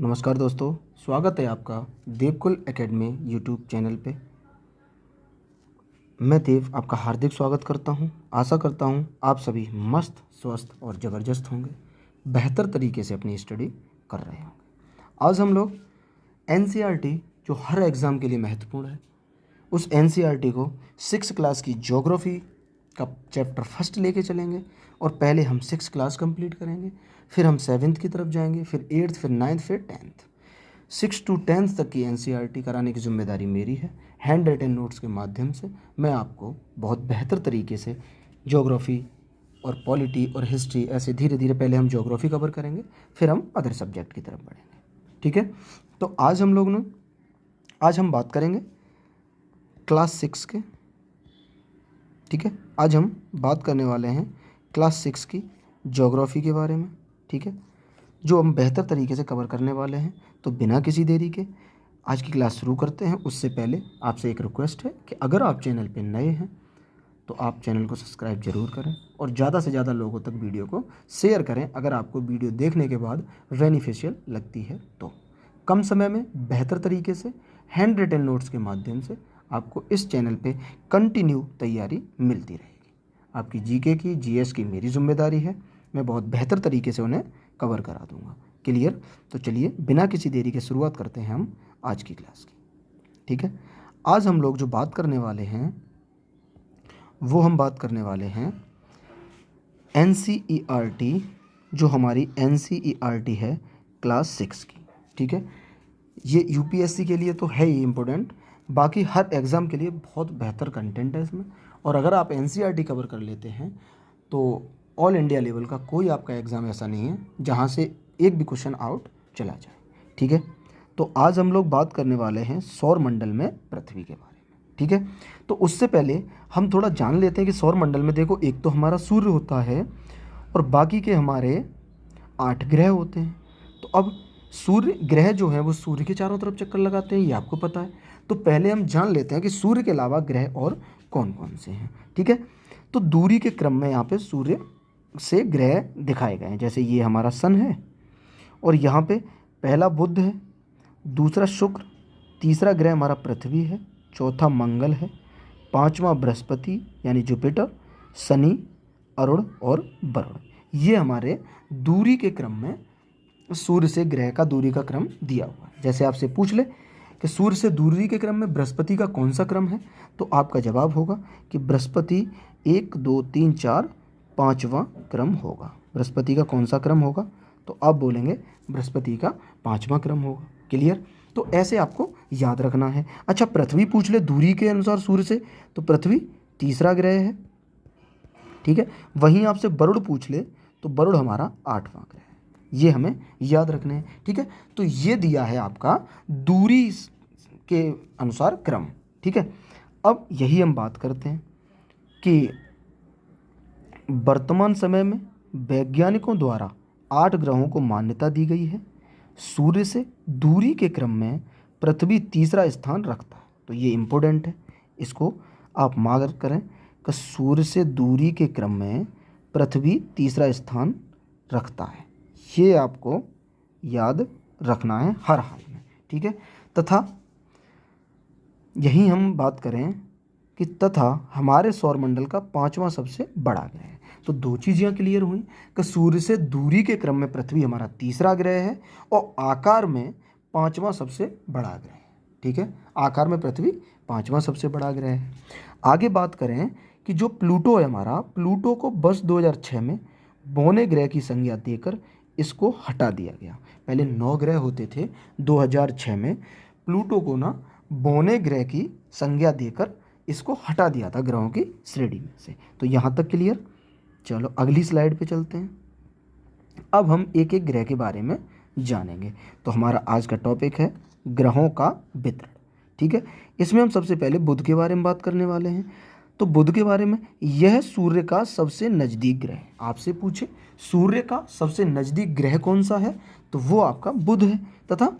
नमस्कार दोस्तों, स्वागत है आपका देवकुल एकेडमी यूट्यूब चैनल पे। मैं देव आपका हार्दिक स्वागत करता हूं। आशा करता हूं आप सभी मस्त, स्वस्थ और ज़बरदस्त होंगे, बेहतर तरीके से अपनी स्टडी कर रहे होंगे। आज हम लोग एनसीईआरटी जो हर एग्ज़ाम के लिए महत्वपूर्ण है, उस एनसीईआरटी को 6 क्लास की ज्योग्राफी का चैप्टर फर्स्ट लेके चलेंगे। और पहले हम 6 क्लास कंप्लीट करेंगे, फिर हम 7th की तरफ जाएंगे, फिर 8th, फिर 9th, फिर 10th। 6 to 10th तक की एनसीईआरटी कराने की जिम्मेदारी मेरी है। हैंड रिटन नोट्स के माध्यम से मैं आपको बहुत बेहतर तरीके से ज्योग्राफी और पॉलिटी और हिस्ट्री, ऐसे धीरे धीरे पहले हम ज्योग्राफी कवर करेंगे, फिर हम अदर सब्जेक्ट की तरफ बढ़ेंगे। ठीक है, तो आज हम बात करेंगे क्लास 6 के। ठीक है, आज हम बात करने वाले हैं क्लास 6 की ज्योग्राफी के बारे में। ठीक है, जो हम बेहतर तरीके से कवर करने वाले हैं। तो बिना किसी देरी के आज की क्लास शुरू करते हैं। उससे पहले आपसे एक रिक्वेस्ट है कि अगर आप चैनल पर नए हैं तो आप चैनल को सब्सक्राइब जरूर करें और ज़्यादा से ज़्यादा लोगों तक वीडियो को शेयर करें अगर आपको वीडियो देखने के बाद बेनिफिशियल लगती है तो। कम समय में बेहतर तरीके से हैंड रिटन नोट्स के माध्यम से आपको इस चैनल पे कंटिन्यू तैयारी मिलती रहेगी। आपकी जीके की, जीएस की मेरी जिम्मेदारी है, मैं बहुत बेहतर तरीके से उन्हें कवर करा दूंगा। क्लियर? तो चलिए बिना किसी देरी के शुरुआत करते हैं हम आज की क्लास की। ठीक है, आज हम लोग जो बात करने वाले हैं वो हम बात करने वाले हैं एनसीईआरटी, जो हमारी एनसीईआरटी है क्लास 6 की। ठीक है, ये यूपीएससी के लिए तो है ही इम्पोर्टेंट, बाकी हर एग्ज़ाम के लिए बहुत बेहतर कंटेंट है इसमें। और अगर आप एनसीईआरटी कवर कर लेते हैं तो ऑल इंडिया लेवल का कोई आपका एग्ज़ाम ऐसा नहीं है जहाँ से एक भी क्वेश्चन आउट चला जाए। ठीक है, तो आज हम लोग बात करने वाले हैं सौर मंडल में पृथ्वी के बारे में। ठीक है, तो उससे पहले हम थोड़ा जान लेते हैं कि सौर मंडल में देखो, एक तो हमारा सूर्य होता है और बाकी के हमारे 8 ग्रह होते हैं। तो अब सूर्य ग्रह जो है वो सूर्य के चारों तरफ चक्कर लगाते हैं, ये आपको पता है। तो पहले हम जान लेते हैं कि सूर्य के अलावा ग्रह और कौन कौन से हैं। ठीक है, तो दूरी के क्रम में यहाँ पे सूर्य से ग्रह दिखाए गए हैं। जैसे ये हमारा सन है और यहाँ पे पहला बुध है, दूसरा शुक्र, तीसरा ग्रह हमारा पृथ्वी है, चौथा मंगल है, पांचवा बृहस्पति यानी जुपिटर, शनि, अरुण और वरुण। ये हमारे दूरी के क्रम में सूर्य से ग्रह का दूरी का क्रम दिया हुआ है। जैसे आपसे पूछ ले कि सूर्य से दूरी के क्रम में बृहस्पति का कौन सा क्रम है, तो आपका जवाब होगा कि बृहस्पति 1 2 3 4 5वां क्रम होगा। बृहस्पति का कौन सा क्रम होगा, तो आप बोलेंगे बृहस्पति का 5वां क्रम होगा। क्लियर? तो ऐसे आपको याद रखना है। अच्छा, पृथ्वी पूछ ले दूरी के अनुसार सूर्य से, तो पृथ्वी तीसरा ग्रह है। ठीक है, वहीं आपसे वरुण पूछ ले तो वरुण हमारा 8वां ग्रह है। ये हमें याद रखने हैं। ठीक है, तो ये दिया है आपका दूरी के अनुसार क्रम। ठीक है, अब यही हम बात करते हैं कि वर्तमान समय में वैज्ञानिकों द्वारा 8 ग्रहों को मान्यता दी गई है। सूर्य से दूरी के क्रम में पृथ्वी तीसरा स्थान रखता है। तो ये इम्पोर्टेंट है, इसको आप मार्क करें कि सूर्य से दूरी के क्रम में पृथ्वी तीसरा स्थान रखता है। ये आपको याद रखना है हर हाल में। ठीक है, तथा यही हम बात करें कि तथा हमारे सौरमंडल का 5वां सबसे बड़ा ग्रह है। तो दो चीज़ें क्लियर हुई कि सूर्य से दूरी के क्रम में पृथ्वी हमारा तीसरा ग्रह है और आकार में 5वां सबसे बड़ा ग्रह है। ठीक है, आकार में पृथ्वी 5वां सबसे बड़ा ग्रह है। आगे बात करें कि जो प्लूटो है हमारा, प्लूटो को वर्ष 2006 में बौने ग्रह की संज्ञा देकर इसको हटा दिया गया। पहले 9 ग्रह होते थे, 2006 में प्लूटो को ना बौने ग्रह की संज्ञा देकर इसको हटा दिया था ग्रहों की श्रेणी में से। तो यहाँ तक क्लियर? चलो अगली स्लाइड पे चलते हैं। अब हम एक एक ग्रह के बारे में जानेंगे। तो हमारा आज का टॉपिक है ग्रहों का वितरण। ठीक है, इसमें हम सबसे पहले बुध के बारे में बात करने वाले हैं। तो बुध के बारे में, यह सूर्य का सबसे नज़दीक ग्रह है। आपसे पूछे सूर्य का सबसे नज़दीक ग्रह कौन सा है, तो वो आपका बुध है। तथा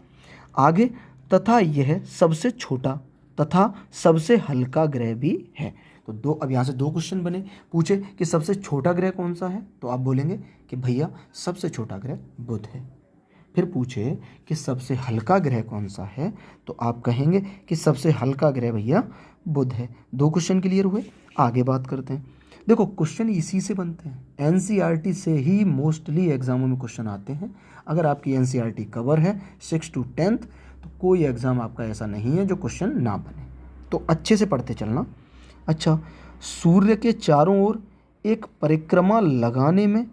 आगे, तथा यह सबसे छोटा तथा सबसे हल्का ग्रह भी है। तो अब यहाँ से दो क्वेश्चन बने। पूछे कि सबसे छोटा ग्रह कौन सा है, तो आप बोलेंगे कि भैया सबसे छोटा ग्रह बुध है। फिर पूछे कि सबसे हल्का ग्रह कौन सा है, तो आप कहेंगे कि सबसे हल्का ग्रह भैया बुध है। 2 क्वेश्चन क्लियर हुए। आगे बात करते हैं। देखो क्वेश्चन इसी से बनते हैं, एनसीईआरटी से ही मोस्टली एग्जामों में क्वेश्चन आते हैं। अगर आपकी एनसीईआरटी कवर है 6 to 10th तो कोई एग्ज़ाम आपका ऐसा नहीं है जो क्वेश्चन ना बने, तो अच्छे से पढ़ते चलना। अच्छा, सूर्य के चारों ओर एक परिक्रमा लगाने में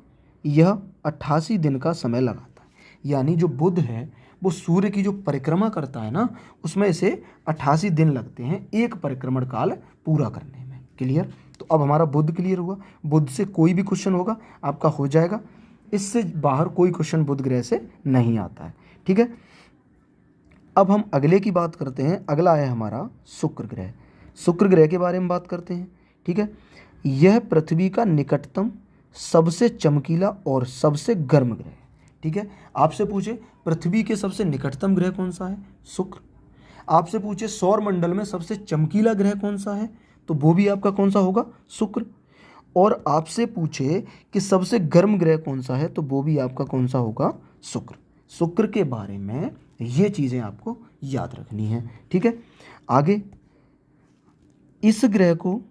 यह 88 दिन का समय लगाता है। यानी जो बुध है वो सूर्य की जो परिक्रमा करता है ना, उसमें इसे 88 दिन लगते हैं एक परिक्रमण काल पूरा करने में। क्लियर? तो अब हमारा बुध क्लियर हुआ। बुध से कोई भी क्वेश्चन होगा आपका हो जाएगा, इससे बाहर कोई क्वेश्चन बुध ग्रह से नहीं आता है। ठीक है, अब हम अगले की बात करते हैं। अगला है हमारा शुक्र ग्रह। शुक्र ग्रह के बारे में बात करते हैं। ठीक है, यह पृथ्वी का निकटतम, सबसे चमकीला और सबसे गर्म ग्रह है। ठीक है, आपसे पूछे पृथ्वी के सबसे निकटतम ग्रह कौन सा है, शुक्र। आपसे पूछे सौर मंडल में सबसे चमकीला ग्रह कौन सा है, तो वो भी आपका कौन सा होगा, शुक्र। और आपसे पूछे कि सबसे गर्म ग्रह कौन सा है, तो वो भी आपका कौन सा होगा, शुक्र। शुक्र के बारे में ये चीज़ें आपको याद रखनी है। ठीक है, आगे इस ग्रह को,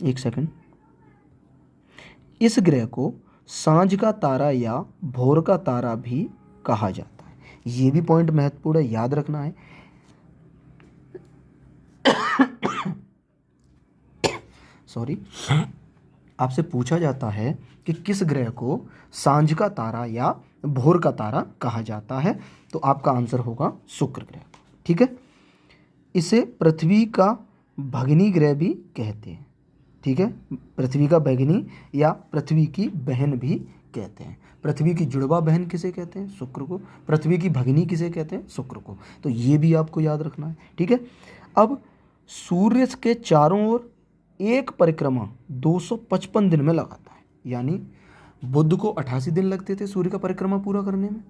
एक सेकंड, इस ग्रह को सांझ का तारा या भोर का तारा भी कहा जाता है। ये भी पॉइंट महत्वपूर्ण है, याद रखना है। सॉरी, आपसे पूछा जाता है कि किस ग्रह को सांझ का तारा या भोर का तारा कहा जाता है, तो आपका आंसर होगा शुक्र ग्रह। ठीक है, इसे पृथ्वी का भगिनी ग्रह भी कहते हैं। ठीक है, पृथ्वी का भगिनी या पृथ्वी की बहन भी कहते हैं। पृथ्वी की जुड़वा बहन किसे कहते हैं, शुक्र को। पृथ्वी की भगिनी किसे कहते हैं, शुक्र को। तो ये भी आपको याद रखना है। ठीक है, अब सूर्य के चारों ओर एक परिक्रमा 255 दिन में लगाता है। यानी बुध को 88 दिन लगते थे सूर्य का परिक्रमा पूरा करने में,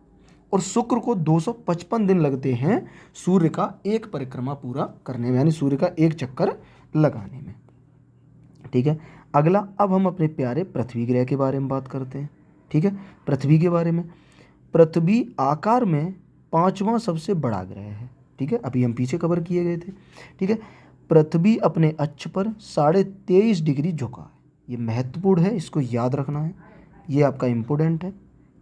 और शुक्र को 255 दिन लगते हैं सूर्य का एक परिक्रमा पूरा करने में, यानी सूर्य का एक चक्कर लगाने में। ठीक है, अगला अब हम अपने प्यारे पृथ्वी ग्रह के बारे में बात करते हैं। ठीक है, पृथ्वी के बारे में, पृथ्वी आकार में 5वां सबसे बड़ा ग्रह है। ठीक है, अभी हम पीछे कवर किए गए थे। ठीक है, पृथ्वी अपने अक्ष पर 23.5 डिग्री झुका है। ये महत्वपूर्ण है, इसको याद रखना है, ये आपका इम्पोर्टेंट है।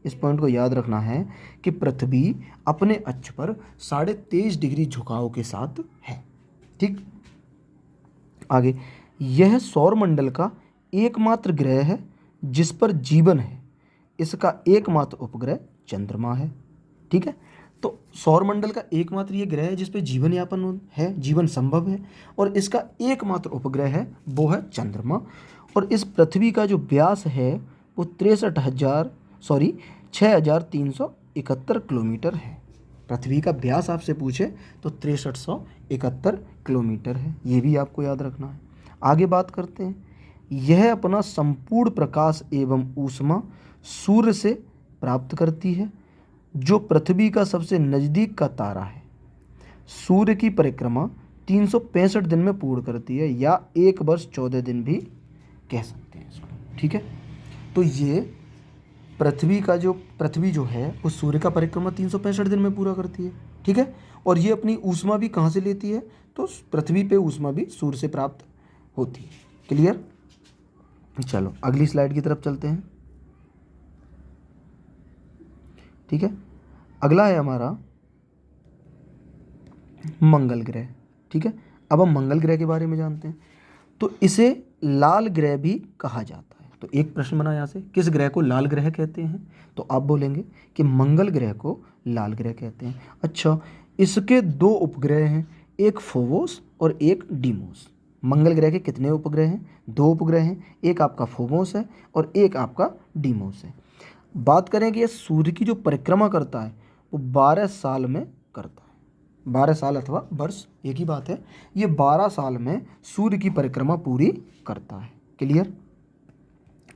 इस पॉइंट को याद रखना है कि पृथ्वी अपने अक्ष पर 23.5 डिग्री झुकाव के साथ है। ठीक, आगे, यह सौर मंडल का एकमात्र ग्रह है जिस पर जीवन है। इसका एकमात्र उपग्रह चंद्रमा है। ठीक है, तो सौर मंडल का एकमात्र ये ग्रह है जिस पे जीवन यापन है, जीवन संभव है, और इसका एकमात्र उपग्रह है वो है चंद्रमा। और इस पृथ्वी का जो व्यास है वो 6,371 किलोमीटर है। पृथ्वी का व्यास आपसे पूछे तो 6371 किलोमीटर है, ये भी आपको याद रखना है। आगे बात करते हैं। यह अपना संपूर्ण प्रकाश एवं ऊष्मा सूर्य से प्राप्त करती है, जो पृथ्वी का सबसे नज़दीक का तारा है। सूर्य की परिक्रमा 365 दिन में पूर्ण करती है, या 1 वर्ष 14 दिन भी कह सकते हैं इसको। ठीक है, तो ये पृथ्वी जो है वो सूर्य का परिक्रमा 365 दिन में पूरा करती है। ठीक है, और ये अपनी ऊष्मा भी कहाँ से लेती है, तो पृथ्वी पे ऊष्मा भी सूर्य से प्राप्त होती है। क्लियर? चलो अगली स्लाइड की तरफ चलते हैं। ठीक है, अगला है हमारा मंगल ग्रह। ठीक है, अब हम मंगल ग्रह के बारे में जानते हैं। तो इसे लाल ग्रह भी कहा जाता है। तो एक प्रश्न बना यहाँ से, किस ग्रह को लाल ग्रह कहते हैं, तो आप बोलेंगे कि मंगल ग्रह को लाल ग्रह कहते हैं। अच्छा, इसके 2 उपग्रह हैं, एक फोबोस और एक डीमोस। मंगल ग्रह के कितने उपग्रह हैं, 2 उपग्रह हैं, एक आपका फोबोस है और एक आपका डीमोस है। बात करें कि ये सूर्य की जो परिक्रमा करता है वो 12 साल में करता है। 12 साल अथवा वर्ष एक ही बात है, ये 12 साल में सूर्य की परिक्रमा पूरी करता है। क्लियर?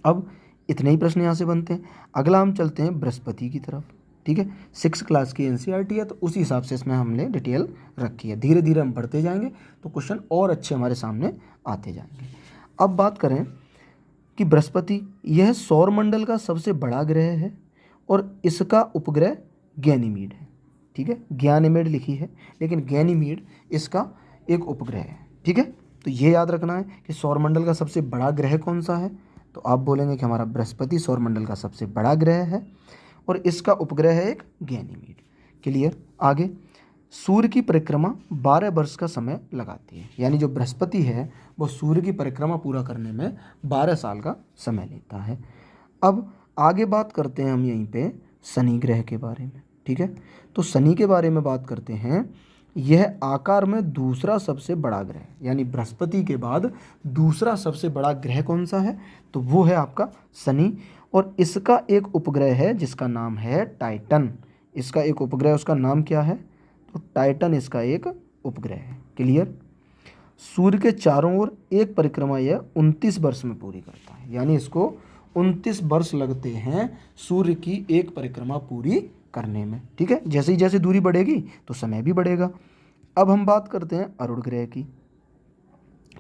अब इतने ही प्रश्न यहाँ से बनते हैं। अगला हम चलते हैं बृहस्पति की तरफ। ठीक है, 6 क्लास की एनसीईआरटी है, तो उसी हिसाब से इसमें हमने डिटेल रखी है। धीरे धीरे हम बढ़ते जाएंगे तो क्वेश्चन और अच्छे हमारे सामने आते जाएंगे। अब बात करें कि बृहस्पति, यह सौर मंडल का सबसे बड़ा ग्रह है और इसका उपग्रह गैनीमीड है। ठीक है, गैनीमेड लिखी है लेकिन गैनीमीड इसका एक उपग्रह है। ठीक है, तो ये याद रखना है कि सौरमंडल का सबसे बड़ा ग्रह कौन सा है, तो आप बोलेंगे कि हमारा बृहस्पति सौरमंडल का सबसे बड़ा ग्रह है और इसका उपग्रह है एक गैनीमीड। क्लियर। आगे, सूर्य की परिक्रमा 12 वर्ष का समय लगाती है, यानी जो बृहस्पति है वो सूर्य की परिक्रमा पूरा करने में 12 साल का समय लेता है। अब आगे बात करते हैं हम यहीं पे शनि ग्रह के बारे में। ठीक है, तो शनि के बारे में बात करते हैं। यह आकार में दूसरा सबसे बड़ा ग्रह, यानी बृहस्पति के बाद दूसरा सबसे बड़ा ग्रह कौन सा है, तो वो है आपका शनि। और इसका एक उपग्रह है जिसका नाम है टाइटन। इसका एक उपग्रह, उसका नाम क्या है, तो टाइटन इसका एक उपग्रह है। क्लियर। सूर्य के चारों ओर एक परिक्रमा यह 29 वर्ष में पूरी करता है, यानी इसको 29 वर्ष लगते हैं सूर्य की एक परिक्रमा पूरी करने में। ठीक है, जैसे ही जैसे दूरी बढ़ेगी तो समय भी बढ़ेगा। अब हम बात करते हैं अरुण ग्रह की।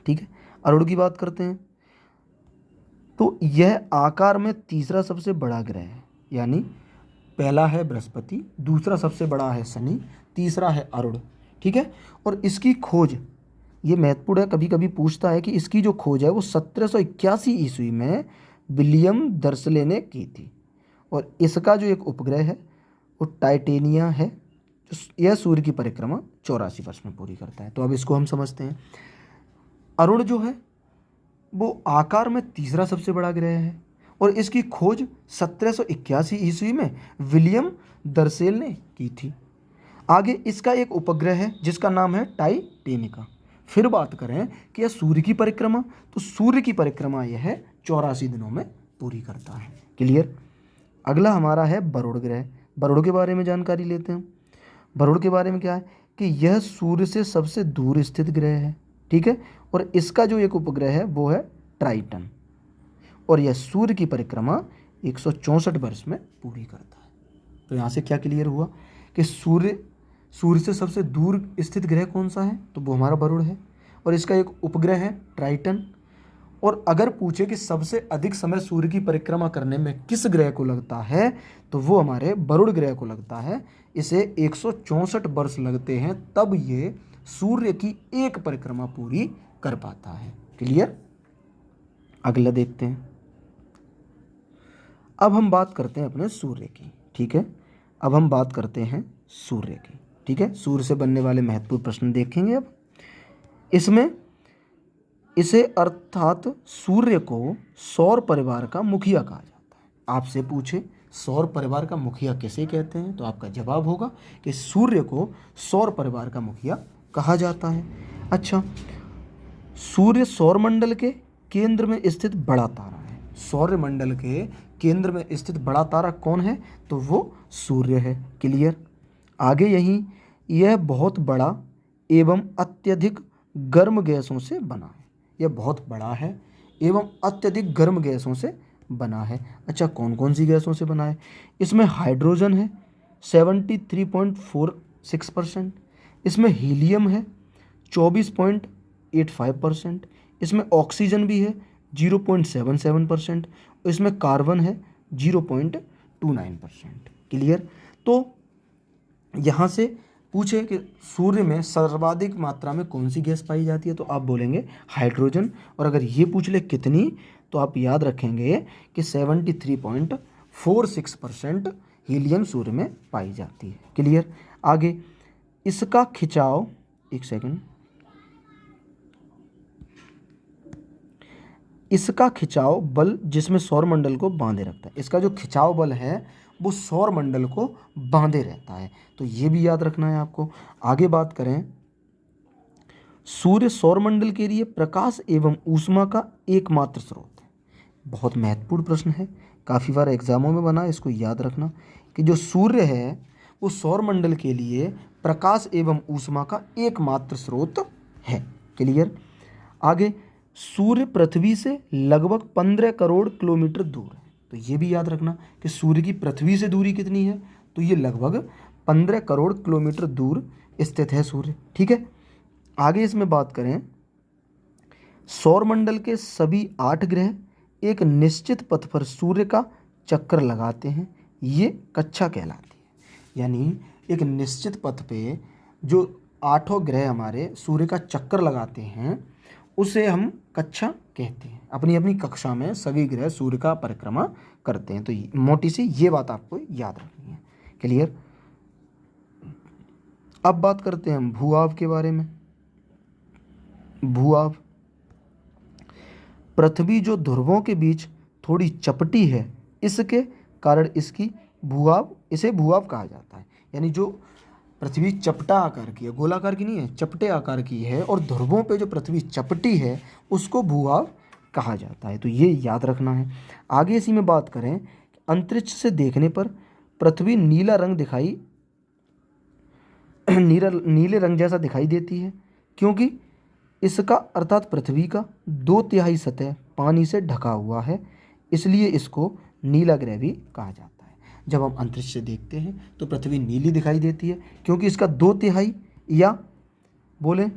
ठीक है, अरुण की बात करते हैं, तो यह आकार में तीसरा सबसे बड़ा ग्रह है, यानी पहला है बृहस्पति, दूसरा सबसे बड़ा है शनि, तीसरा है अरुण। ठीक है, और इसकी खोज, ये महत्वपूर्ण है, कभी कभी पूछता है कि इसकी जो खोज है वो 1781 ईस्वी में विलियम दर्सले ने की थी। और इसका जो एक उपग्रह है वो टाइटेनिया है, जो यह सूर्य की परिक्रमा 84 वर्ष में पूरी करता है। तो अब इसको हम समझते हैं। अरुण जो है वो आकार में तीसरा सबसे बड़ा ग्रह है और इसकी खोज 1781 ईस्वी में विलियम दर्सेल ने की थी। आगे इसका एक उपग्रह है जिसका नाम है टाइटेनिका। फिर बात करें कि यह सूर्य की परिक्रमा, तो सूर्य की परिक्रमा यह 84 दिनों में पूरी करता है। क्लियर। अगला हमारा है वरुण ग्रह। वरुण के बारे में जानकारी लेते हैं। वरुण के बारे में क्या है कि यह सूर्य से सबसे दूर स्थित ग्रह है। ठीक है, और इसका जो एक उपग्रह है वो है ट्राइटन और यह सूर्य की परिक्रमा 164 वर्ष में पूरी करता है। तो यहाँ से क्या क्लियर हुआ कि सूर्य से सबसे दूर स्थित ग्रह कौन सा है, तो वो हमारा वरुण है और इसका एक उपग्रह है ट्राइटन। और अगर पूछे कि सबसे अधिक समय सूर्य की परिक्रमा करने में किस ग्रह को लगता है, तो वो हमारे वरुण ग्रह को लगता है। इसे 164 वर्ष लगते हैं, तब ये सूर्य की एक परिक्रमा पूरी कर पाता है। क्लियर। अगला देखते हैं। अब हम बात करते हैं अपने सूर्य की। ठीक है, अब हम बात करते हैं सूर्य की। ठीक है, सूर्य से बनने वाले महत्वपूर्ण प्रश्न देखेंगे। अब इसमें इसे अर्थात सूर्य को सौर परिवार का मुखिया कहा जाता है। आपसे पूछे सौर परिवार का मुखिया किसे कहते हैं, तो आपका जवाब होगा कि सूर्य को सौर परिवार का मुखिया कहा जाता है। अच्छा, सूर्य सौरमंडल के केंद्र में स्थित बड़ा तारा है। सौरमंडल के केंद्र में स्थित बड़ा तारा कौन है, तो वो सूर्य है। क्लियर। आगे यह बहुत बड़ा एवं अत्यधिक गर्म गैसों से बना है। यह बहुत बड़ा है एवं अत्यधिक गर्म गैसों से बना है। अच्छा, कौन कौन सी गैसों से बना है, इसमें हाइड्रोजन है 73.46%, इसमें हीलियम है 24.85%, इसमें ऑक्सीजन भी है 0.77%, इसमें कार्बन है 0.29%। क्लियर। तो यहाँ से पूछे कि सूर्य में सर्वाधिक मात्रा में कौन सी गैस पाई जाती है, तो आप बोलेंगे हाइड्रोजन। और अगर ये पूछ ले कितनी, तो आप याद रखेंगे कि 73.46% हीलियम सूर्य में पाई जाती है। क्लियर। आगे इसका खिंचाव, एक सेकंड, इसका खिंचाव बल जिसमें सौरमंडल को बांधे रखता है। इसका जो खिंचाव बल है वो सौरमंडल को बांधे रहता है, तो ये भी याद रखना है आपको। आगे बात करें, सूर्य सौरमंडल के लिए प्रकाश एवं ऊष्मा का एकमात्र स्रोत है। बहुत महत्वपूर्ण प्रश्न है, काफ़ी बार एग्जामों में बना है, इसको याद रखना कि जो सूर्य है वो सौरमंडल के लिए प्रकाश एवं ऊष्मा का एकमात्र स्रोत है। क्लियर। आगे सूर्य पृथ्वी से लगभग 15 करोड़ किलोमीटर दूर है, तो ये भी याद रखना कि सूर्य की पृथ्वी से दूरी कितनी है, तो ये लगभग 15 करोड़ किलोमीटर दूर स्थित है सूर्य। ठीक है। आगे इसमें बात करें, सौरमंडल के सभी 8 ग्रह एक निश्चित पथ पर सूर्य का चक्कर लगाते हैं, ये कक्षा कहलाती है। यानी एक निश्चित पथ पे जो 8 ग्रह हमारे सूर्य का चक्कर लगाते हैं उसे हम कक्षा कहते हैं। अपनी अपनी कक्षा में सभी ग्रह सूर्य का परिक्रमा करते हैं। तो मोटी सी ये बात आपको याद रखनी है। क्लियर। अब बात करते हैं हम भूआव के बारे में। भूआव, पृथ्वी जो ध्रुवों के बीच थोड़ी चपटी है इसके कारण इसे भूआव कहा जाता है। यानी जो पृथ्वी चपटा आकार की है, गोलाकार की नहीं है, चपटे आकार की है, और ध्रुवों पे जो पृथ्वी चपटी है उसको भूआव कहा जाता है। तो ये याद रखना है। आगे इसी में बात करें, अंतरिक्ष से देखने पर पृथ्वी नीला रंग नीले रंग जैसा दिखाई देती है क्योंकि इसका अर्थात पृथ्वी का 2/3 सतह पानी से ढका हुआ है, इसलिए इसको नीला ग्रह भी कहा जाता है। जब हम अंतरिक्ष से देखते हैं तो पृथ्वी नीली दिखाई देती है क्योंकि इसका 2/3 या बोले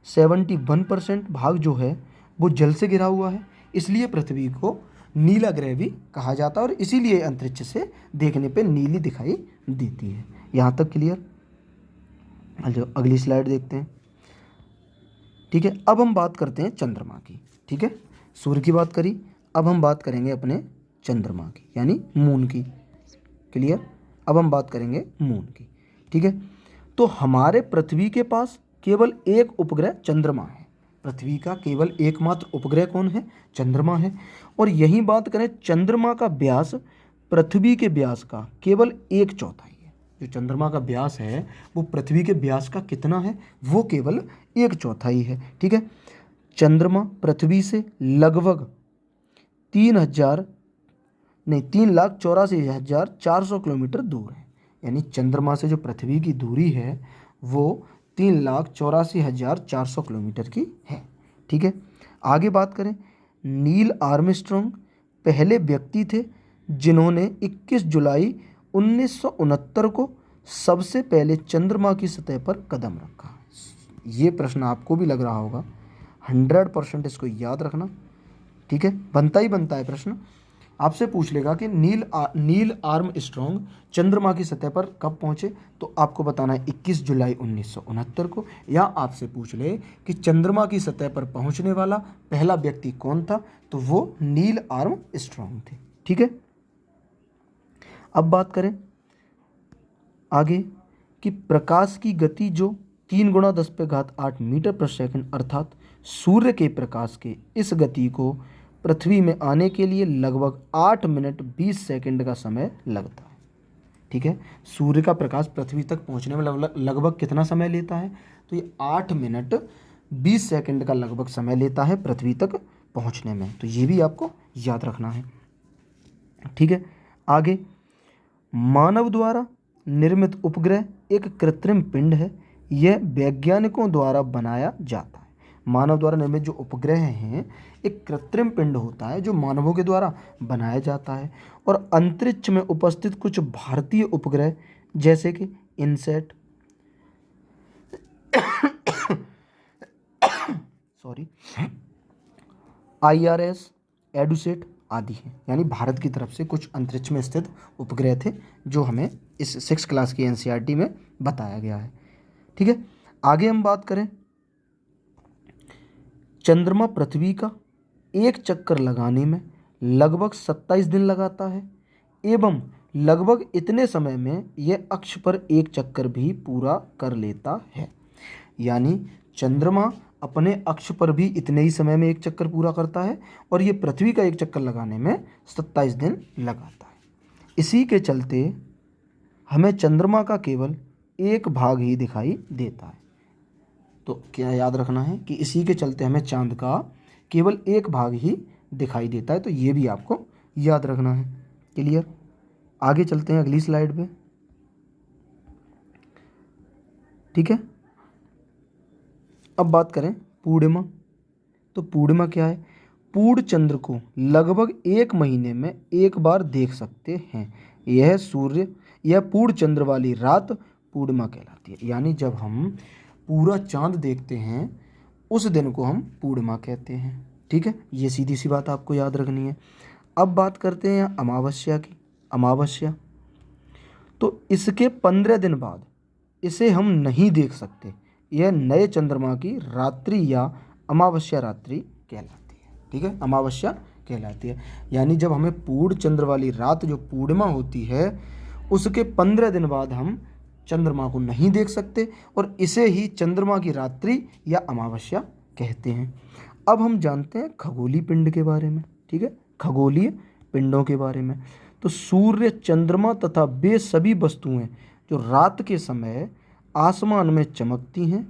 71% भाग जो है वो जल से घिरा हुआ है, इसलिए पृथ्वी को नीला ग्रह भी कहा जाता है और इसीलिए अंतरिक्ष से देखने पे नीली दिखाई देती है। यहाँ तक क्लियर। अगली स्लाइड देखते हैं। ठीक है, अब हम बात करते हैं चंद्रमा की। ठीक है, सूर्य की बात करी, अब हम बात करेंगे अपने चंद्रमा की यानी मून की। क्लियर। अब हम बात करेंगे मून की। ठीक है, तो हमारे पृथ्वी के पास केवल एक उपग्रह चंद्रमा है। पृथ्वी का केवल एकमात्र उपग्रह कौन है? चंद्रमा है। और यही बात करें, चंद्रमा का व्यास पृथ्वी के व्यास का केवल 1/4 है। जो चंद्रमा का व्यास है वो पृथ्वी के व्यास का कितना है? वो केवल 1/4 है। ठीक है, चंद्रमा पृथ्वी से लगभग 3,84,400 किलोमीटर दूर है। यानी चंद्रमा से जो पृथ्वी की दूरी है वो 3,84,400 किलोमीटर की है। ठीक है, आगे बात करें, नील आर्मस्ट्रॉन्ग पहले व्यक्ति थे जिन्होंने 21 जुलाई 1969 को सबसे पहले चंद्रमा की सतह पर कदम रखा। ये प्रश्न आपको भी लग रहा होगा, 100% इसको याद रखना। ठीक है, बनता ही बनता है प्रश्न। आपसे पूछ लेगा कि नील आर्मस्ट्रॉन्ग चंद्रमा की सतह पर कब पहुंचे, तो आपको बताना है 21 जुलाई 1969 को। या आपसे पूछ ले कि चंद्रमा की सतह पर पहुंचने वाला पहला व्यक्ति कौन था, तो वो नील आर्मस्ट्रॉन्ग थे। ठीक है, अब बात करें आगे कि प्रकाश की गति जो 3 × 10⁸ मीटर प्रति सेकंड अर्थात सूर्य के प्रकाश के इस गति को पृथ्वी में आने के लिए लगभग 8 मिनट 20 सेकंड का समय लगता है। ठीक है, सूर्य का प्रकाश पृथ्वी तक पहुंचने में लगभग कितना समय लेता है? तो ये 8 मिनट 20 सेकंड का लगभग समय लेता है पृथ्वी तक पहुंचने में। तो ये भी आपको याद रखना है। ठीक है, आगे, मानव द्वारा निर्मित उपग्रह एक कृत्रिम पिंड है। यह वैज्ञानिकों द्वारा बनाया जाता है। मानव द्वारा निर्मित जो उपग्रह हैं एक कृत्रिम पिंड होता है जो मानवों के द्वारा बनाया जाता है। और अंतरिक्ष में उपस्थित कुछ भारतीय उपग्रह जैसे कि इनसैट IRS, एडुसेट आदि हैं। यानी भारत की तरफ से कुछ अंतरिक्ष में स्थित उपग्रह थे जो हमें इस 6 क्लास की NCERT में बताया गया है। ठीक है, आगे हम बात करें, चंद्रमा पृथ्वी का एक चक्कर लगाने में लगभग 27 दिन लगाता है एवं लगभग इतने समय में यह अक्ष पर एक चक्कर भी पूरा कर लेता है। यानी चंद्रमा अपने अक्ष पर भी इतने ही समय में एक चक्कर पूरा करता है और ये पृथ्वी का एक चक्कर लगाने में 27 दिन लगाता है। इसी के चलते हमें चंद्रमा का केवल एक भाग ही दिखाई देता है। तो क्या याद रखना है कि इसी के चलते हमें चांद का केवल एक भाग ही दिखाई देता है। तो ये भी आपको याद रखना है। क्लियर। आगे चलते हैं अगली स्लाइड पे। ठीक है, अब बात करें पूर्णिमा। तो पूर्णिमा क्या है? पूर्ण चंद्र को लगभग 1 महीने में एक बार देख सकते हैं। यह पूर्ण चंद्र वाली रात पूर्णिमा कहलाती है। यानी जब हम पूरा चांद देखते हैं उस दिन को हम पूर्णिमा कहते हैं। ठीक है, ये सीधी सी बात आपको याद रखनी है। अब बात करते हैं अमावस्या की। अमावस्या तो इसके 15 दिन बाद इसे हम नहीं देख सकते। यह नए चंद्रमा की रात्रि या अमावस्या रात्रि कहलाती है। ठीक है, अमावस्या कहलाती है। यानी जब हमें पूर्ण चंद्र वाली रात जो पूर्णिमा होती है उसके 15 दिन बाद हम चंद्रमा को नहीं देख सकते और इसे ही चंद्रमा की रात्रि या अमावस्या कहते हैं। अब हम जानते हैं खगोलीय पिंड के बारे में। ठीक है, खगोलीय पिंडों के बारे में। तो सूर्य, चंद्रमा तथा वे सभी वस्तुएं जो रात के समय आसमान में चमकती हैं,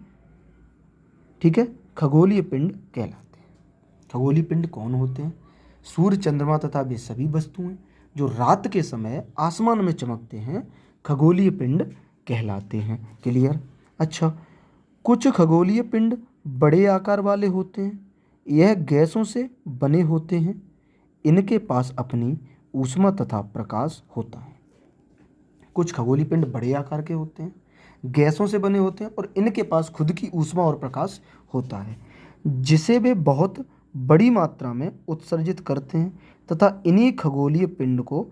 ठीक है, खगोलीय पिंड कहलाते हैं। खगोलीय पिंड कौन होते हैं? सूर्य, चंद्रमा तथा वे सभी वस्तुएं जो रात के समय आसमान में चमकते हैं खगोलीय पिंड कहलाते हैं। क्लियर? अच्छा, कुछ खगोलीय पिंड बड़े आकार वाले होते हैं। यह गैसों से बने होते हैं। इनके पास अपनी ऊष्मा तथा प्रकाश होता है। कुछ खगोलीय पिंड बड़े आकार के होते हैं, गैसों से बने होते हैं और इनके पास खुद की ऊष्मा और प्रकाश होता है जिसे वे बहुत बड़ी मात्रा में उत्सर्जित करते हैं तथा इन्हीं खगोलीय पिंड को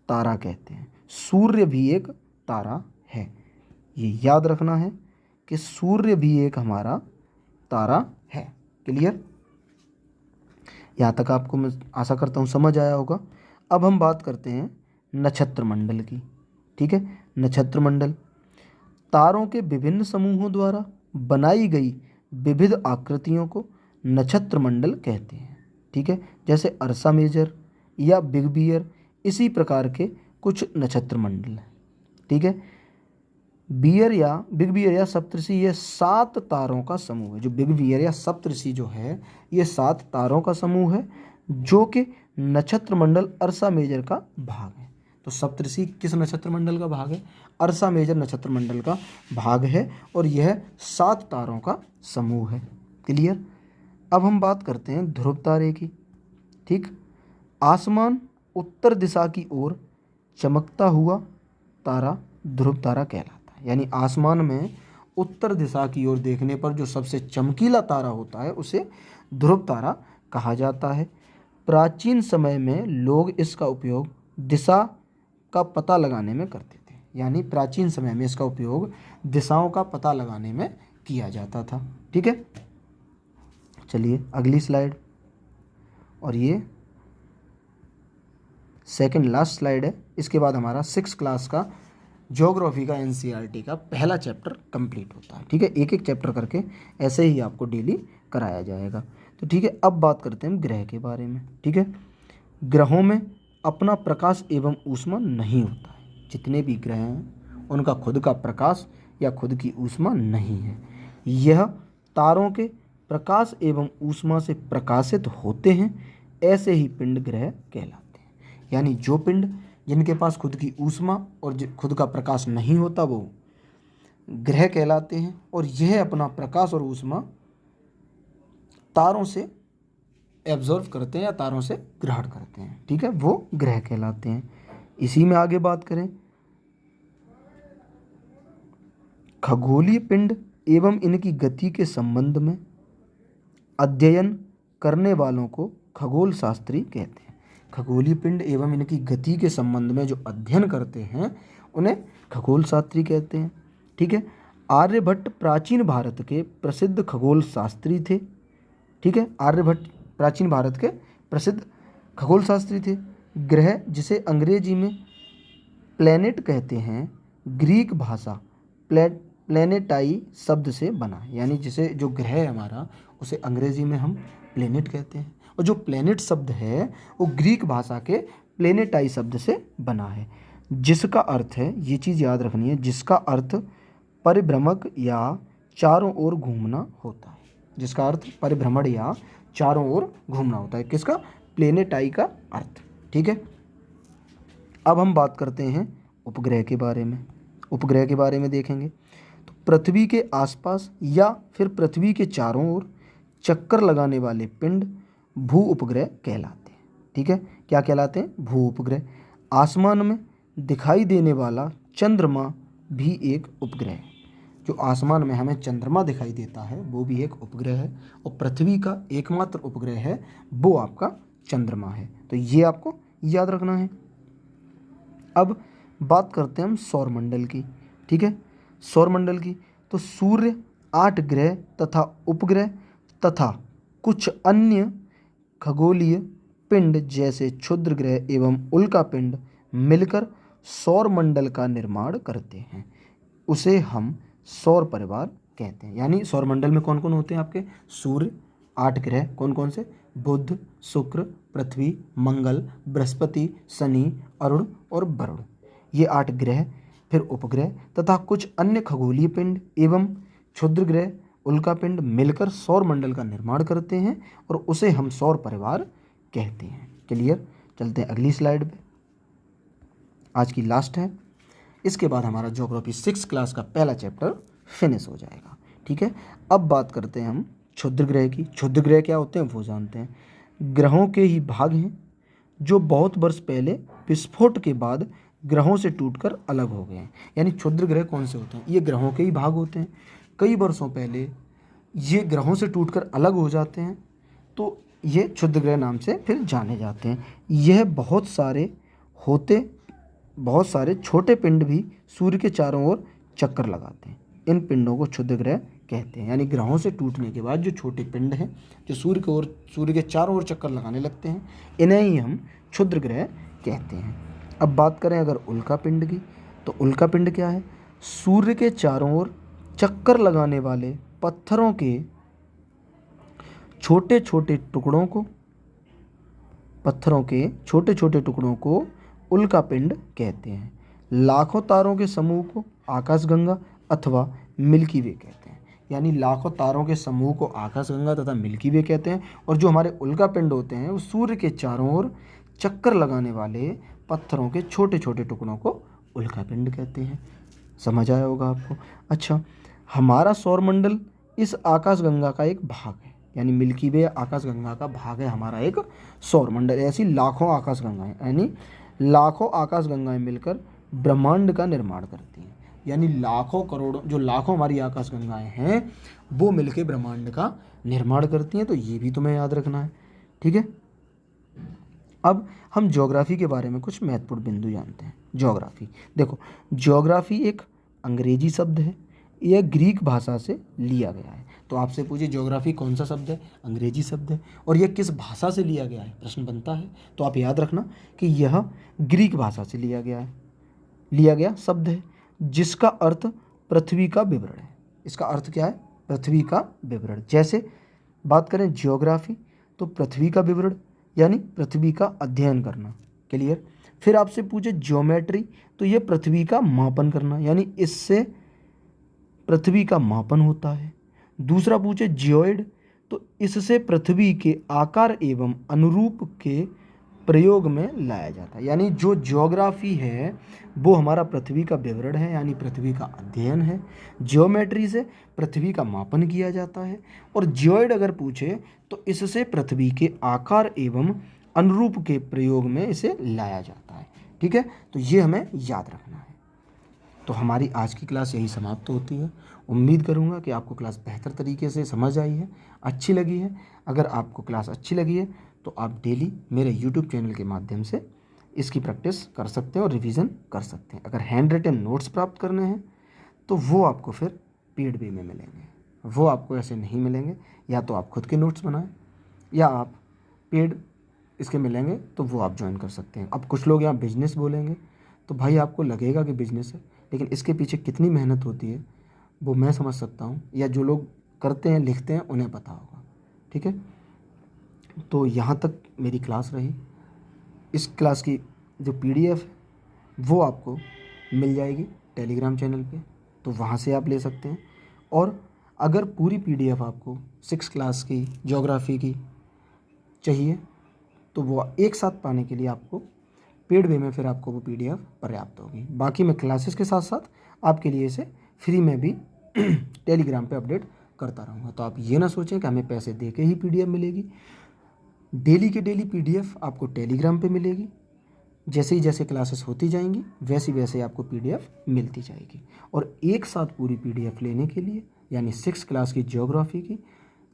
तारा कहते हैं। सूर्य भी एक तारा है। ये याद रखना है कि सूर्य भी एक हमारा तारा है। क्लियर? यहाँ तक आपको मैं आशा करता हूँ समझ आया होगा। अब हम बात करते हैं नक्षत्र मंडल की। ठीक है, नक्षत्र मंडल तारों के विभिन्न समूहों द्वारा बनाई गई विविध आकृतियों को नक्षत्र मंडल कहते हैं। ठीक है, जैसे अर्सा मेजर या बिग बियर, इसी प्रकार के कुछ नक्षत्र मंडल हैं। ठीक है, बियर या बिग बियर या सप्तऋषि ये 7 तारों का समूह है। जो बिग बियर या सप्तऋषि जो है ये 7 तारों का समूह है जो कि नक्षत्र मंडल अर्सा मेजर का भाग है। तो सप्तऋषि किस नक्षत्र मंडल का भाग है? अर्सा मेजर नक्षत्र मंडल का भाग है और यह 7 तारों का समूह है। क्लियर? अब हम बात करते हैं ध्रुव तारे की। ठीक, आसमान उत्तर दिशा की ओर चमकता हुआ तारा ध्रुव तारा कहलाता है। यानी आसमान में उत्तर दिशा की ओर देखने पर जो सबसे चमकीला तारा होता है उसे ध्रुव तारा कहा जाता है। प्राचीन समय में लोग इसका उपयोग दिशा का पता लगाने में करते थे। यानी प्राचीन समय में इसका उपयोग दिशाओं का पता लगाने में किया जाता था। ठीक है, चलिए अगली स्लाइड, और ये सेकंड लास्ट स्लाइड है। इसके बाद हमारा 6th क्लास का ज्योग्राफी का एनसीईआरटी का पहला चैप्टर कंप्लीट होता है। ठीक है, एक एक चैप्टर करके ऐसे ही आपको डेली कराया जाएगा। तो ठीक है, अब बात करते हैं ग्रह के बारे में। ठीक है, ग्रहों में अपना प्रकाश एवं ऊष्मा नहीं होता है। जितने भी ग्रह हैं उनका खुद का प्रकाश या खुद की ऊष्मा नहीं है। यह तारों के प्रकाश एवं ऊष्मा से प्रकाशित होते हैं। ऐसे ही पिंड ग्रह कहलाते हैं। यानी जो पिंड जिनके पास खुद की ऊष्मा और खुद का प्रकाश नहीं होता वो ग्रह कहलाते हैं और यह अपना प्रकाश और ऊष्मा तारों से एब्जॉर्व करते हैं या तारों से ग्रहण करते हैं। ठीक है, वो ग्रह कहलाते हैं। इसी में आगे बात करें खगोलीय पिंड एवं इनकी गति के संबंध में अध्ययन करने वालों को खगोल शास्त्री कहते हैं। खगोलीय पिंड एवं इनकी गति के संबंध में जो अध्ययन करते हैं उन्हें खगोल शास्त्री कहते हैं। ठीक है, आर्यभट्ट प्राचीन भारत के प्रसिद्ध खगोल शास्त्री थे। ठीक है, आर्यभट्ट प्राचीन भारत के प्रसिद्ध खगोल शास्त्री थे। ग्रह जिसे अंग्रेजी में प्लैनेट कहते हैं ग्रीक भाषा प्लैनेटाई शब्द से बना। यानी जिसे जो ग्रह है हमारा उसे अंग्रेजी में हम प्लैनेट कहते हैं और जो प्लैनेट शब्द है वो ग्रीक भाषा के प्लैनेटाई शब्द से बना है जिसका अर्थ है, ये चीज़ याद रखनी है, जिसका अर्थ परिभ्रमक या चारों ओर घूमना होता है। जिसका अर्थ परिभ्रमण या चारों ओर घूमना होता है। किसका? प्लैनेटाई का अर्थ। ठीक है, अब हम बात करते हैं उपग्रह के बारे में। उपग्रह के बारे में देखेंगे तो पृथ्वी के आसपास या फिर पृथ्वी के चारों ओर चक्कर लगाने वाले पिंड भू उपग्रह कहलाते हैं। ठीक है, क्या कहलाते हैं? भू उपग्रह। आसमान में दिखाई देने वाला चंद्रमा भी एक उपग्रह है। जो आसमान में हमें चंद्रमा दिखाई देता है वो भी एक उपग्रह है और पृथ्वी का एकमात्र उपग्रह है वो आपका चंद्रमा है। तो ये आपको याद रखना है। अब बात करते हैं हम सौरमंडल की, ठीक है। सौरमंडल की तो सूर्य, 8 ग्रह तथा उपग्रह तथा कुछ अन्य खगोलीय पिंड जैसे क्षुद्र ग्रह एवं उल्का पिंड मिलकर सौरमंडल का निर्माण करते हैं। उसे हम सौर परिवार कहते हैं। यानी सौरमंडल में कौन कौन होते हैं आपके? सूर्य, 8 ग्रह कौन कौन से? बुध, शुक्र, पृथ्वी, मंगल, बृहस्पति, शनि, अरुण और वरुण, ये 8 ग्रह, फिर उपग्रह तथा कुछ अन्य खगोलीय पिंड एवं क्षुद्र ग्रह, उल्का पिंड मिलकर सौरमंडल का निर्माण करते हैं और उसे हम सौर परिवार कहते हैं। क्लियर? चलते हैं अगली स्लाइड पे, आज की लास्ट है। इसके बाद हमारा ज्योग्राफी 6 क्लास का पहला चैप्टर फिनिश हो जाएगा, ठीक है। अब बात करते हैं हम क्षुद्र ग्रह की। क्षुद्र ग्रह क्या होते हैं वो जानते हैं। ग्रहों के ही भाग हैं जो बहुत वर्ष पहले विस्फोट के बाद ग्रहों से टूटकर अलग हो गए हैं। यानी क्षुद्र ग्रह कौन से होते हैं? ये ग्रहों के ही भाग होते हैं। कई वर्षों पहले ये ग्रहों से टूटकर अलग हो जाते हैं, तो ये क्षुद्र ग्रह नाम से फिर जाने जाते हैं। यह बहुत सारे छोटे पिंड भी सूर्य के चारों ओर चक्कर लगाते हैं। इन पिंडों को क्षुद्र ग्रह कहते हैं। यानी ग्रहों से टूटने के बाद जो छोटे पिंड हैं जो सूर्य के चारों ओर चक्कर लगाने लगते हैं, इन्हें ही हम क्षुद्र ग्रह कहते हैं। अब बात करें अगर उल्का पिंड की, तो उल्का पिंड क्या है? सूर्य के चारों ओर चक्कर लगाने वाले पत्थरों के छोटे छोटे टुकड़ों को उल्का पिंड कहते हैं। लाखों तारों के समूह को आकाशगंगा अथवा मिल्की वे कहते हैं। यानी लाखों तारों के समूह को आकाशगंगा तथा मिल्की वे कहते हैं। और जो हमारे उल्का पिंड होते हैं वो सूर्य के चारों ओर चक्कर लगाने वाले पत्थरों के छोटे छोटे टुकड़ों को उल्का पिंड कहते हैं। समझ आया होगा आपको? अच्छा, हमारा सौरमंडल इस आकाशगंगा का एक भाग है। यानी मिल्की वे आकाशगंगा का भाग है हमारा एक सौरमंडल। ऐसी लाखों आकाशगंगाएं, यानी लाखों आकाशगंगाएं मिलकर ब्रह्मांड का निर्माण करती हैं। यानी लाखों करोड़ों, जो लाखों हमारी आकाशगंगाएं हैं वो मिलकर ब्रह्मांड का निर्माण करती हैं। तो ये भी तुम्हें याद रखना है, ठीक है। अब हम ज्योग्राफी के बारे में कुछ महत्वपूर्ण बिंदु जानते हैं। ज्योग्राफी, देखो, ज्योग्राफी एक अंग्रेजी शब्द है, यह ग्रीक भाषा से लिया गया है। तो आपसे पूछिए ज्योग्राफी कौन सा शब्द है? अंग्रेजी शब्द है। और यह किस भाषा से लिया गया है? प्रश्न बनता है। तो आप याद रखना कि यह ग्रीक भाषा से लिया गया शब्द है, जिसका अर्थ पृथ्वी का विवरण है। इसका अर्थ क्या है? पृथ्वी का विवरण। जैसे बात करें ज्योग्राफी, तो पृथ्वी का विवरण यानी पृथ्वी का अध्ययन करना। क्लियर? फिर आपसे पूछे ज्योमेट्री, तो यह पृथ्वी का मापन करना, यानी इससे पृथ्वी का मापन होता है। दूसरा पूछे जियोइड, तो इससे पृथ्वी के आकार एवं अनुरूप के प्रयोग में लाया जाता है। यानी जो ज्योग्राफी है वो हमारा पृथ्वी का विवरण है, यानी पृथ्वी का अध्ययन है। ज्योमेट्री से पृथ्वी का मापन किया जाता है। और जियोइड अगर पूछे तो इससे पृथ्वी के आकार एवं अनुरूप के प्रयोग में इसे लाया जाता है, ठीक है। तो ये हमें याद रखना है। तो हमारी आज की क्लास यही समाप्त होती है। उम्मीद करूँगा कि आपको क्लास बेहतर तरीके से समझ आई है, अच्छी लगी है। अगर आपको क्लास अच्छी लगी है तो आप डेली मेरे YouTube चैनल के माध्यम से इसकी प्रैक्टिस कर सकते हैं और रिवीजन कर सकते हैं। अगर हैंड रिटन नोट्स प्राप्त करने हैं तो वो आपको फिर पेड वे में मिलेंगे, वो आपको ऐसे नहीं मिलेंगे। या तो आप खुद के नोट्स बनाएं या आप पेड इसके मिलेंगे तो वो आप ज्वाइन कर सकते हैं। अब कुछ लोग यहाँ बिजनेस बोलेंगे तो भाई आपको लगेगा कि बिजनेस है, लेकिन इसके पीछे कितनी मेहनत होती है वो मैं समझ सकता हूँ, या जो लोग करते हैं लिखते हैं उन्हें पता होगा, ठीक है। तो यहाँ तक मेरी क्लास रही। इस क्लास की जो PDF है वो आपको मिल जाएगी टेलीग्राम चैनल पे, तो वहाँ से आप ले सकते हैं। और अगर पूरी PDF आपको 6 क्लास की ज्योग्राफी की चाहिए तो वो एक साथ पाने के लिए आपको पेड वे में फिर आपको वो PDF पर्याप्त होगी। बाकी मैं क्लासेस के साथ साथ आपके लिए इसे फ्री में भी टेलीग्राम पे अपडेट करता रहूँगा। तो आप ये ना सोचें कि हमें पैसे दे के ही PDF मिलेगी। डेली के डेली PDF आपको टेलीग्राम पे मिलेगी। जैसे क्लासेस होती जाएंगी वैसे वैसे आपको PDF मिलती जाएगी। और एक साथ पूरी PDF लेने के लिए, यानी 6 क्लास की ज्योग्राफी की,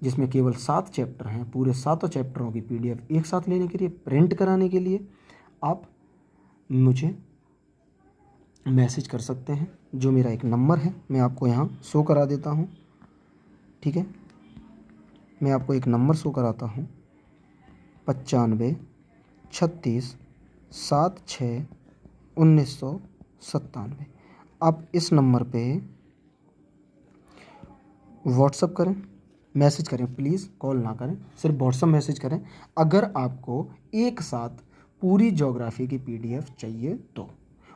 जिसमें केवल 7 चैप्टर हैं, पूरे 7 चैप्टरों की PDF एक साथ लेने के लिए, प्रिंट कराने के लिए आप मुझे मैसेज कर सकते हैं। जो मेरा एक नंबर है मैं आपको यहाँ शो करा देता हूँ, ठीक है। मैं आपको एक नंबर शो कराता हूँ, 95 36 76 1997। आप इस नंबर पे व्हाट्सअप करें, मैसेज करें, प्लीज़ कॉल ना करें, सिर्फ व्हाट्सअप मैसेज करें अगर आपको एक साथ पूरी ज्योग्राफी की पीडीएफ चाहिए तो।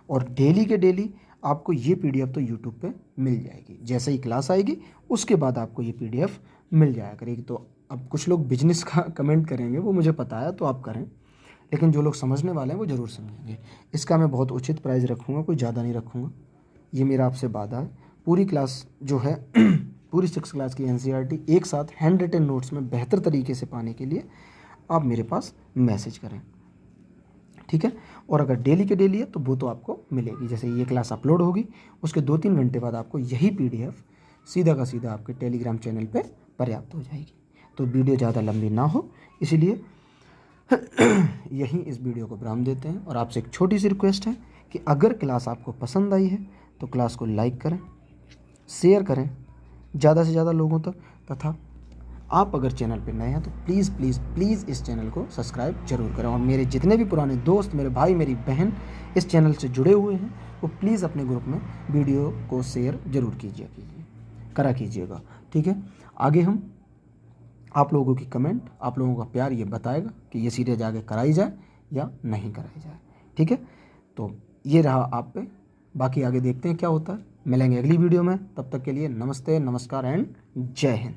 और डेली के डेली आपको ये पीडीएफ तो यूट्यूब पे मिल जाएगी। जैसे ही क्लास आएगी उसके बाद आपको ये पीडीएफ मिल जाया करेगी। तो अब कुछ लोग बिजनेस का कमेंट करेंगे, वो मुझे पता है, तो आप करें, लेकिन जो लोग समझने वाले हैं वो ज़रूर समझेंगे। इसका मैं बहुत उचित प्राइस रखूँगा, कोई ज़्यादा नहीं रखूँगा, ये मेरा आपसे वादा है। पूरी क्लास जो है पूरी 6 क्लास की एनसीईआरटी एक साथ हैंड रिटन नोट्स में बेहतर तरीके से पाने के लिए आप मेरे पास मैसेज करें, ठीक है। और अगर डेली के डेली है तो वो तो आपको मिलेगी। जैसे ये क्लास अपलोड होगी उसके 2-3 घंटे बाद आपको यही पीडीएफ सीधा का सीधा आपके टेलीग्राम चैनल पे पर्याप्त हो जाएगी। तो वीडियो ज़्यादा लंबी ना हो इसलिए यहीं इस वीडियो को विराम देते हैं। और आपसे एक छोटी सी रिक्वेस्ट है कि अगर क्लास आपको पसंद आई है तो क्लास को लाइक करें, शेयर करें ज़्यादा से ज़्यादा लोगों तक, तथा आप अगर चैनल पे नए हैं तो प्लीज़ प्लीज़ प्लीज़ इस चैनल को सब्सक्राइब जरूर करें। और मेरे जितने भी पुराने दोस्त, मेरे भाई, मेरी बहन इस चैनल से जुड़े हुए हैं वो प्लीज़ अपने ग्रुप में वीडियो को शेयर जरूर कीजिएगा, ठीक है। आगे हम आप लोगों की कमेंट, आप लोगों का प्यार ये बताएगा कि ये सीरीज आगे कराई जाए या नहीं कराई जाए, ठीक है। तो ये रहा आप पे, बाकी आगे देखते हैं क्या होता है। मिलेंगे अगली वीडियो में, तब तक के लिए नमस्ते, नमस्कार एंड जय हिंद।